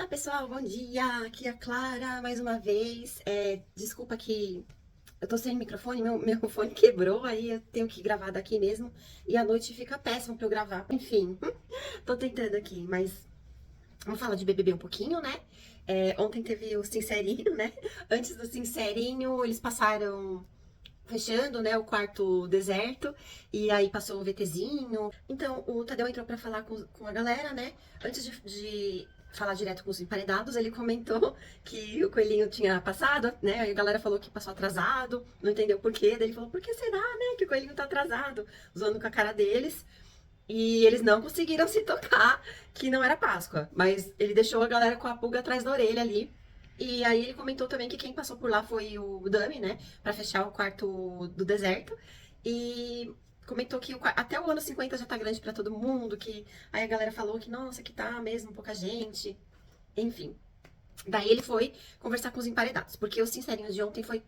Olá pessoal, bom dia! Aqui é a Clara mais uma vez. Desculpa que eu tô sem microfone, meu fone quebrou, aí eu tenho que gravar daqui mesmo. E a noite fica péssimo pra eu gravar. Enfim, tô tentando aqui, mas vamos falar de BBB um pouquinho, né? Ontem teve o Sincerinho, né? Antes do Sincerinho, eles passaram fechando, né, o quarto deserto, e aí passou o VTzinho. Então, o Tadeu entrou pra falar com a galera, né? Antes de falar direto com os emparedados, ele comentou que o coelhinho tinha passado, né? Aí a galera falou que passou atrasado, não entendeu por quê. Daí ele falou, por que será, né, que o coelhinho tá atrasado? Zoando com a cara deles. E eles não conseguiram se tocar que não era Páscoa, mas ele deixou a galera com a pulga atrás da orelha ali. E aí ele comentou também que quem passou por lá foi o Dami, né, pra fechar o quarto do deserto. E comentou que até o ano 50 já tá grande pra todo mundo, que aí a galera falou que nossa, que tá mesmo pouca gente. Enfim, daí ele foi conversar com os emparedados, porque os sincerinhos de ontem foi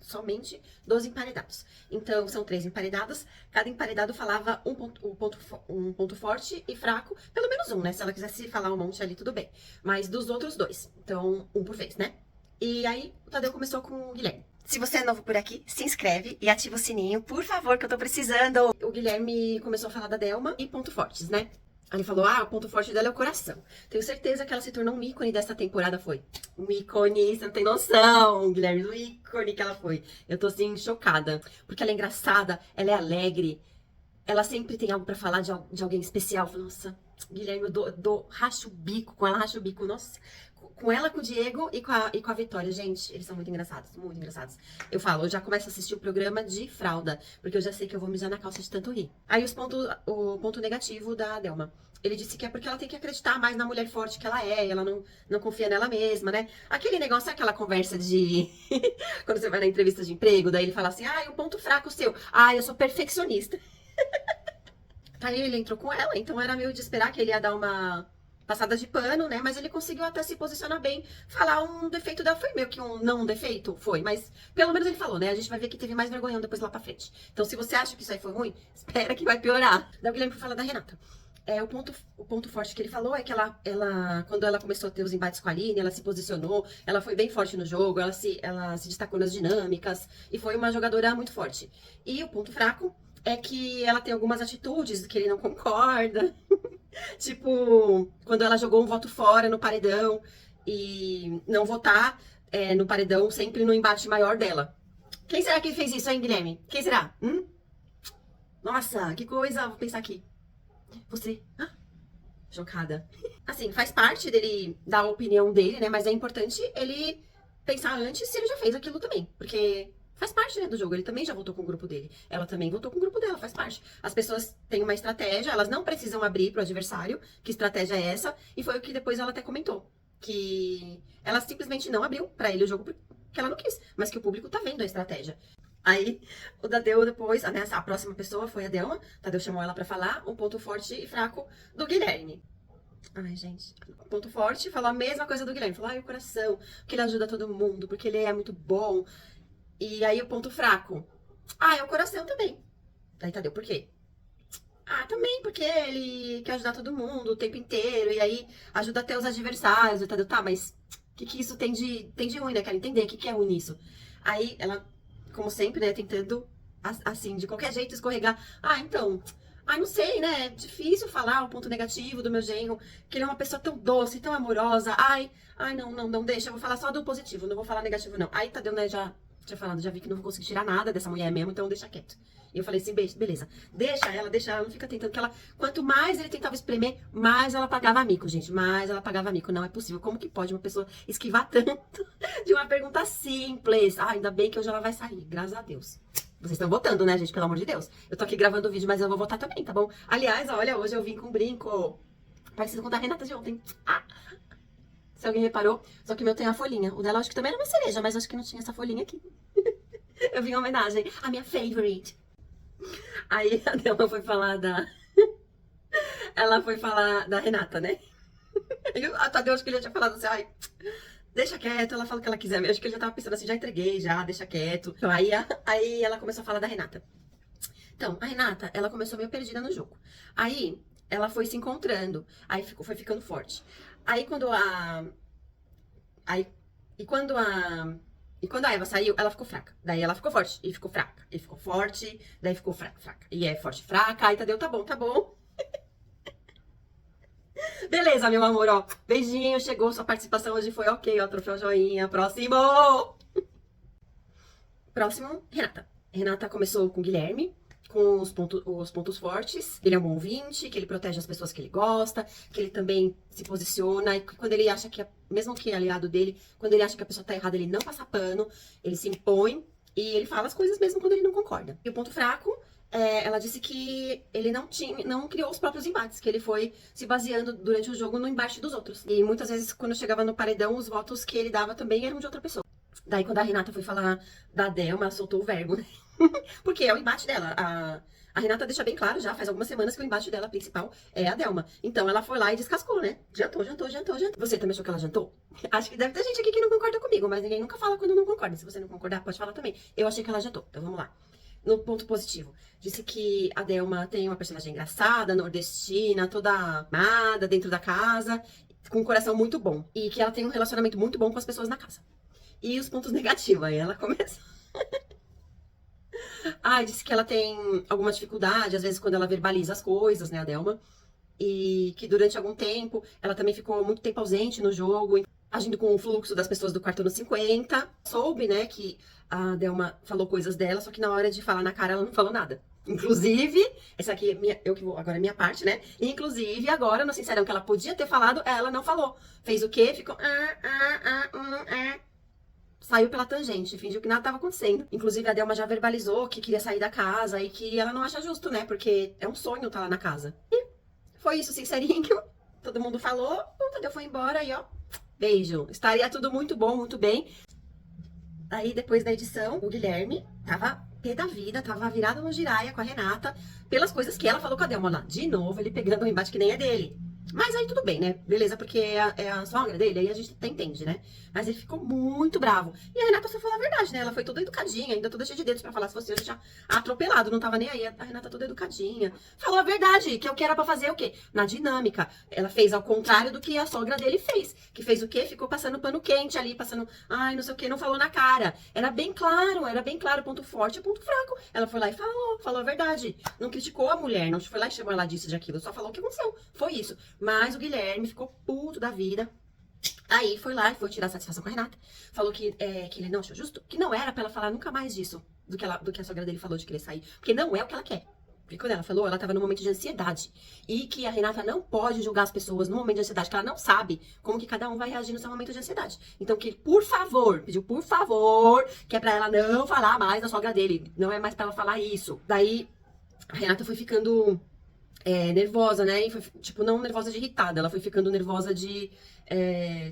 somente dos emparedados. Então, são 3 emparedados, cada emparedado falava um ponto forte e fraco, pelo menos um, né? Se ela quisesse falar um monte ali, tudo bem. Mas dos outros 2, então, um por vez, né? E aí, o Tadeu começou com o Guilherme. Se você é novo por aqui, se inscreve e ativa o sininho, por favor, que eu tô precisando. O Guilherme começou a falar da Delma e ponto fortes, né? Aí ele falou, o ponto forte dela é o coração. Tenho certeza que ela se tornou um ícone dessa temporada, foi. Um ícone, você não tem noção, Guilherme, o ícone que ela foi. Eu tô, assim, chocada. Porque ela é engraçada, ela é alegre, ela sempre tem algo pra falar de alguém especial. Nossa, Guilherme, racho o bico, com ela racho o bico, nossa. Com ela, com o Diego e com a Vitória. Gente, eles são muito engraçados, muito engraçados. Eu falo, eu já começo a assistir o programa de fralda, porque eu já sei que eu vou mijar na calça de tanto rir. Aí o ponto negativo da Delma. Ele disse que é porque ela tem que acreditar mais na mulher forte que ela é, ela não confia nela mesma, né? Aquele negócio, aquela conversa de... quando você vai na entrevista de emprego, daí ele fala assim, o ponto fraco seu. Eu sou perfeccionista. Aí ele entrou com ela, então era meio de esperar que ele ia dar uma passada de pano, né? Mas ele conseguiu até se posicionar bem. Falar um defeito dela foi meio que um não defeito, foi. Mas pelo menos ele falou, né? A gente vai ver que teve mais vergonhão depois lá pra frente. Então se você acha que isso aí foi ruim, espera que vai piorar. Daí o Guilherme foi falar da Renata. O ponto forte que ele falou é que quando ela começou a ter os embates com a Aline, ela se posicionou, ela foi bem forte no jogo, ela se destacou nas dinâmicas e foi uma jogadora muito forte. E o ponto fraco é que ela tem algumas atitudes que ele não concorda. Tipo, quando ela jogou um voto fora no paredão e não votar no paredão sempre no embate maior dela. Quem será que fez isso, hein, Guilherme? Quem será? Nossa, que coisa. Vou pensar aqui. Você. Chocada. Assim, faz parte dele dar a opinião dele, né? Mas é importante ele pensar antes se ele já fez aquilo também. Porque faz parte, né, do jogo. Ele também já votou com o grupo dele. Ela também votou com o grupo dela, faz parte. As pessoas têm uma estratégia, elas não precisam abrir pro adversário. Que estratégia é essa? E foi o que depois ela até comentou. Que ela simplesmente não abriu pra ele o jogo porque ela não quis. Mas que o público tá vendo a estratégia. Aí, o Tadeu depois, a próxima pessoa foi a Delma. Tadeu chamou ela pra falar um ponto forte e fraco do Guilherme. Ai, gente. Ponto forte, falou a mesma coisa do Guilherme. Falou, o coração, que ele ajuda todo mundo, porque ele é muito bom. E aí, o ponto fraco. É o coração também. Aí, Tadeu, por quê? Também porque ele quer ajudar todo mundo o tempo inteiro. E aí, ajuda até os adversários. E Tadeu, mas o que isso tem de ruim, né? Quero entender o que é ruim nisso. Aí, ela, como sempre, né, tentando, assim, de qualquer jeito, escorregar. Então... não sei, né? É difícil falar o ponto negativo do meu genro, que ele é uma pessoa tão doce, tão amorosa. Não, deixa. Eu vou falar só do positivo, não vou falar negativo, não. Aí Tadeu, né, já tinha falado, já vi que não vou conseguir tirar nada dessa mulher mesmo, então deixa quieto. E eu falei assim, beleza. Deixa ela, não fica tentando, que ela... Quanto mais ele tentava espremer, mais ela pagava mico, gente. Mais ela pagava mico. Não é possível. Como que pode uma pessoa esquivar tanto de uma pergunta simples? Ainda bem que hoje ela vai sair, graças a Deus. Vocês estão votando, né, gente? Pelo amor de Deus. Eu tô aqui gravando o vídeo, mas eu vou votar também, tá bom? Aliás, olha, hoje eu vim com um brinco parecido com o da Renata de ontem. Se alguém reparou, só que o meu tem a folhinha. O dela acho que também era uma cereja, mas acho que não tinha essa folhinha aqui. Eu vim em homenagem à minha favorite. Aí a Delma foi falar Ela foi falar da Renata, né? A Tadeu, acho que ele já tinha falado assim, deixa quieto, ela fala o que ela quiser. Eu acho que ele já tava pensando assim, já entreguei, já, deixa quieto. Então, aí ela começou a falar da Renata. Então, a Renata, ela começou meio perdida no jogo. Aí, ela foi se encontrando. Aí foi ficando forte. Aí quando a. Aí, e quando a. E quando a Eva saiu, ela ficou fraca. Daí ela ficou forte. E ficou fraca. E ficou forte. Daí ficou fraca, fraca. E é forte, fraca. Aí Tadeu, tá bom, tá bom. Beleza, meu amor, ó. Beijinho, chegou. Sua participação hoje foi ok, ó. Troféu joinha. Próximo! Próximo, Renata. Renata começou com o Guilherme, com os pontos fortes. Ele é um bom ouvinte, que ele protege as pessoas que ele gosta, que ele também se posiciona. E quando ele acha que, mesmo que é aliado dele, quando ele acha que a pessoa tá errada, ele não passa pano, ele se impõe e ele fala as coisas mesmo quando ele não concorda. E o ponto fraco, ela disse que ele não criou os próprios embates, que ele foi se baseando durante o jogo no embate dos outros. E muitas vezes, quando chegava no paredão, os votos que ele dava também eram de outra pessoa. Daí, quando a Renata foi falar da Delma, ela soltou o verbo, né? Porque é o embate dela. A Renata deixa bem claro já, faz algumas semanas que o embate dela principal é a Delma. Então, ela foi lá e descascou, né? Jantou. Você também achou que ela jantou? Acho que deve ter gente aqui que não concorda comigo, mas ninguém nunca fala quando não concorda. Se você não concordar, pode falar também. Eu achei que ela jantou. Então, vamos lá. No ponto positivo, disse que a Delma tem uma personagem engraçada, nordestina, toda amada dentro da casa, com um coração muito bom. E que ela tem um relacionamento muito bom com as pessoas na casa. E os pontos negativos, aí ela começa. Disse que ela tem alguma dificuldade, às vezes, quando ela verbaliza as coisas, né, a Delma. E que durante algum tempo, ela também ficou muito tempo ausente no jogo, agindo com o fluxo das pessoas do quarto no 50. Soube, né, que a Delma falou coisas dela, só que na hora de falar na cara, ela não falou nada. Inclusive, essa aqui, eu que vou, agora é minha parte, né? Inclusive, agora, no Sincerão, que ela podia ter falado, ela não falou. Fez o quê? Ficou... Saiu pela tangente, fingiu que nada estava acontecendo. Inclusive, a Delma já verbalizou que queria sair da casa e que ela não acha justo, né? Porque é um sonho estar lá na casa. E foi isso, sincerinho. Todo mundo falou, o Tadeu foi embora e ó, beijo. Estaria tudo muito bom, muito bem. Aí, depois da edição, o Guilherme tava pé da vida, tava virado no giraia com a Renata, pelas coisas que ela falou com a Delma lá. De novo, ele pegando um embate que nem é dele. Mas aí tudo bem, né? Beleza, porque é a sogra dele, aí a gente até entende, né? Mas ele ficou muito bravo. E a Renata só falou a verdade, né? Ela foi toda educadinha, ainda toda cheia de dedos pra falar. Se fosse eu, já atropelado, não tava nem aí. A Renata toda educadinha. Falou a verdade, que eu quero pra fazer o quê? Na dinâmica. Ela fez ao contrário do que a sogra dele fez. Que fez o quê? Ficou passando pano quente ali, passando, não sei o quê, não falou na cara. Era bem claro, ponto forte e ponto fraco. Ela foi lá e falou a verdade. Não criticou a mulher, não foi lá e chamou ela disso, de aquilo. Só falou o que aconteceu. Foi isso. Mas o Guilherme ficou puto da vida. Aí foi lá e foi tirar satisfação com a Renata. Falou que ele não achou justo, que não era pra ela falar nunca mais disso, do que a sogra dele falou de querer sair. Porque não é o que ela quer. Porque quando ela falou, ela tava num momento de ansiedade. E que a Renata não pode julgar as pessoas no momento de ansiedade, que ela não sabe como que cada um vai reagir no seu momento de ansiedade. Então que, por favor, pediu por favor, que é pra ela não falar mais da sogra dele. Não é mais pra ela falar isso. Daí, a Renata foi ficando... nervosa, né? E foi, tipo, não nervosa de irritada, ela foi ficando nervosa de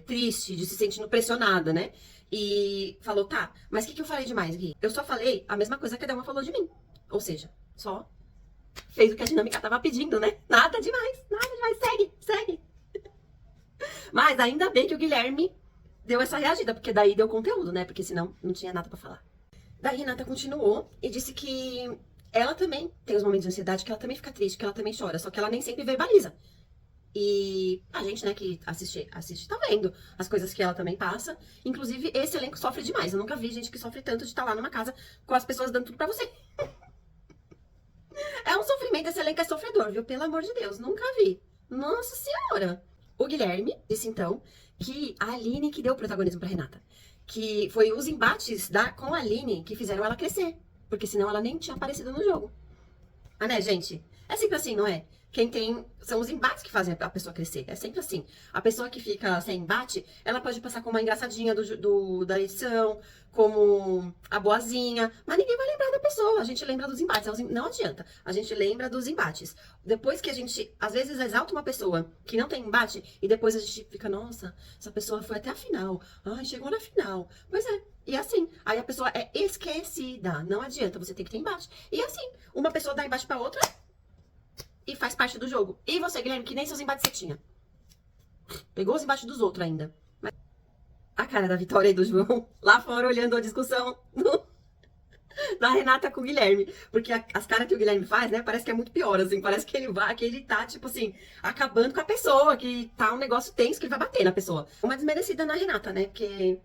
triste, de se sentindo pressionada, né? E falou, tá, mas o que eu falei demais, Gui? Eu só falei a mesma coisa que a Delma falou de mim. Ou seja, só fez o que a dinâmica tava pedindo, né? Nada demais, segue. Mas ainda bem que o Guilherme deu essa reagida, porque daí deu conteúdo, né? Porque senão não tinha nada pra falar. Daí Renata continuou e disse que ela também tem os momentos de ansiedade, que ela também fica triste, que ela também chora, só que ela nem sempre verbaliza. E a gente, né, que assiste tá vendo as coisas que ela também passa. Inclusive, esse elenco sofre demais. Eu nunca vi gente que sofre tanto de estar lá numa casa com as pessoas dando tudo pra você. É um sofrimento, esse elenco é sofredor, viu? Pelo amor de Deus, nunca vi. Nossa Senhora! O Guilherme disse, então, que a Aline que deu protagonismo pra Renata. Que foi os embates com a Aline que fizeram ela crescer. Porque senão ela nem tinha aparecido no jogo. Né, gente? É sempre assim, não é? Quem tem... São os embates que fazem a pessoa crescer. É sempre assim. A pessoa que fica sem embate, ela pode passar como uma engraçadinha da edição, como a boazinha, mas ninguém vai lembrar da pessoa. A gente lembra dos embates. Não adianta. A gente lembra dos embates. Depois que a gente, às vezes, exalta uma pessoa que não tem embate, e depois a gente fica, nossa, essa pessoa foi até a final. Ai, chegou na final. Pois é. E assim, aí a pessoa é esquecida. Não adianta, você tem que ter embate. E assim, uma pessoa dá embate pra outra e faz parte do jogo. E você, Guilherme, que nem seus embates você tinha. Pegou os embates dos outros ainda. Mas a cara da Vitória e do João lá fora olhando a discussão da Renata com o Guilherme. Porque as caras que o Guilherme faz, né, parece que é muito pior, assim. Parece que ele tá, tipo assim, acabando com a pessoa, que tá um negócio tenso, que ele vai bater na pessoa. Uma desmerecida na Renata, né, porque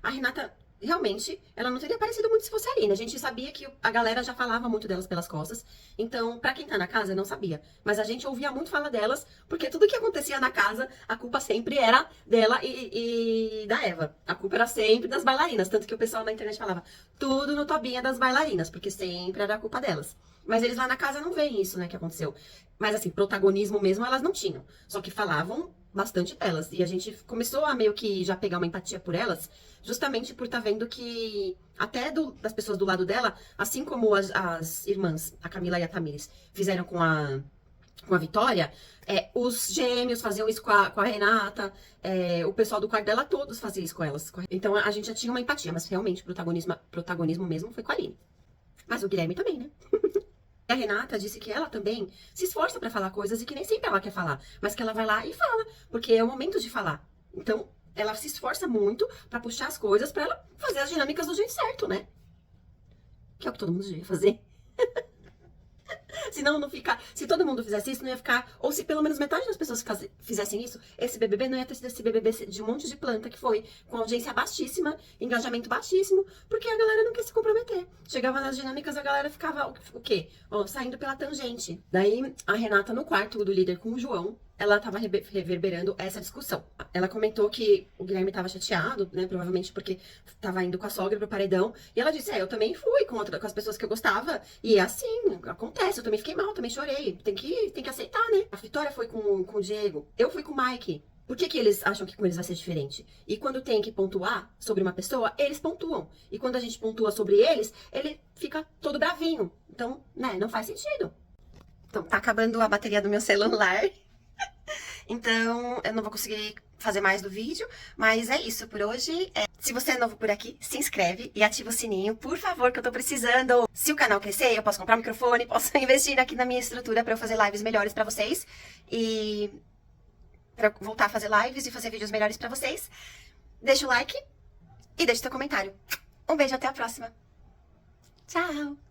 a Renata, realmente, ela não teria aparecido muito se fosse a Aline. A gente sabia que a galera já falava muito delas pelas costas. Então, pra quem tá na casa, não sabia. Mas a gente ouvia muito falar delas, porque tudo que acontecia na casa, a culpa sempre era dela e da Eva. A culpa era sempre das bailarinas. Tanto que o pessoal na internet falava tudo no Tobinha das bailarinas, porque sempre era a culpa delas. Mas eles lá na casa não veem isso, né, que aconteceu. Mas assim, protagonismo mesmo elas não tinham. Só que falavam bastante delas. E a gente começou a meio que já pegar uma empatia por elas, justamente por estar vendo que até das pessoas do lado dela, assim como as irmãs, a Camila e a Tamires, fizeram com a Vitória, os gêmeos faziam isso com a Renata, o pessoal do quarto dela, todos faziam isso com elas. Então a gente já tinha uma empatia, mas realmente protagonismo mesmo foi com a Aline. Mas o Guilherme também, né? A Renata disse que ela também se esforça pra falar coisas e que nem sempre ela quer falar, mas que ela vai lá e fala, porque é o momento de falar. Então, ela se esforça muito pra puxar as coisas pra ela fazer as dinâmicas do jeito certo, né? Que é o que todo mundo devia fazer. Senão não fica. Se todo mundo fizesse isso, não ia ficar. Ou se pelo menos metade das pessoas fizessem isso, esse BBB não ia ter sido esse BBB de um monte de planta que foi com audiência baixíssima, engajamento baixíssimo, porque a galera não quer se comprometer. Chegava nas dinâmicas, a galera ficava o quê? Saindo pela tangente. Daí a Renata, no quarto do líder com o João, ela tava reverberando essa discussão. Ela comentou que o Guilherme tava chateado, né? Provavelmente porque tava indo com a sogra pro paredão. E ela disse: eu também fui com as pessoas que eu gostava. E é assim, acontece. Eu também fiquei mal, também chorei. Tem que aceitar, né? A Vitória foi com o Diego. Eu fui com o Mike. Por que eles acham que com eles vai ser diferente? E quando tem que pontuar sobre uma pessoa, eles pontuam. E quando a gente pontua sobre eles, ele fica todo bravinho. Então, né, não faz sentido. Então, tá acabando a bateria do meu celular. Então, eu não vou conseguir fazer mais do vídeo, mas é isso por hoje. Se você é novo por aqui, se inscreve e ativa o sininho, por favor, que eu tô precisando. Se o canal crescer, eu posso comprar um microfone, posso investir aqui na minha estrutura pra eu fazer lives melhores pra vocês. E pra eu voltar a fazer lives e fazer vídeos melhores pra vocês. Deixa o like e deixa seu comentário. Um beijo, até a próxima. Tchau!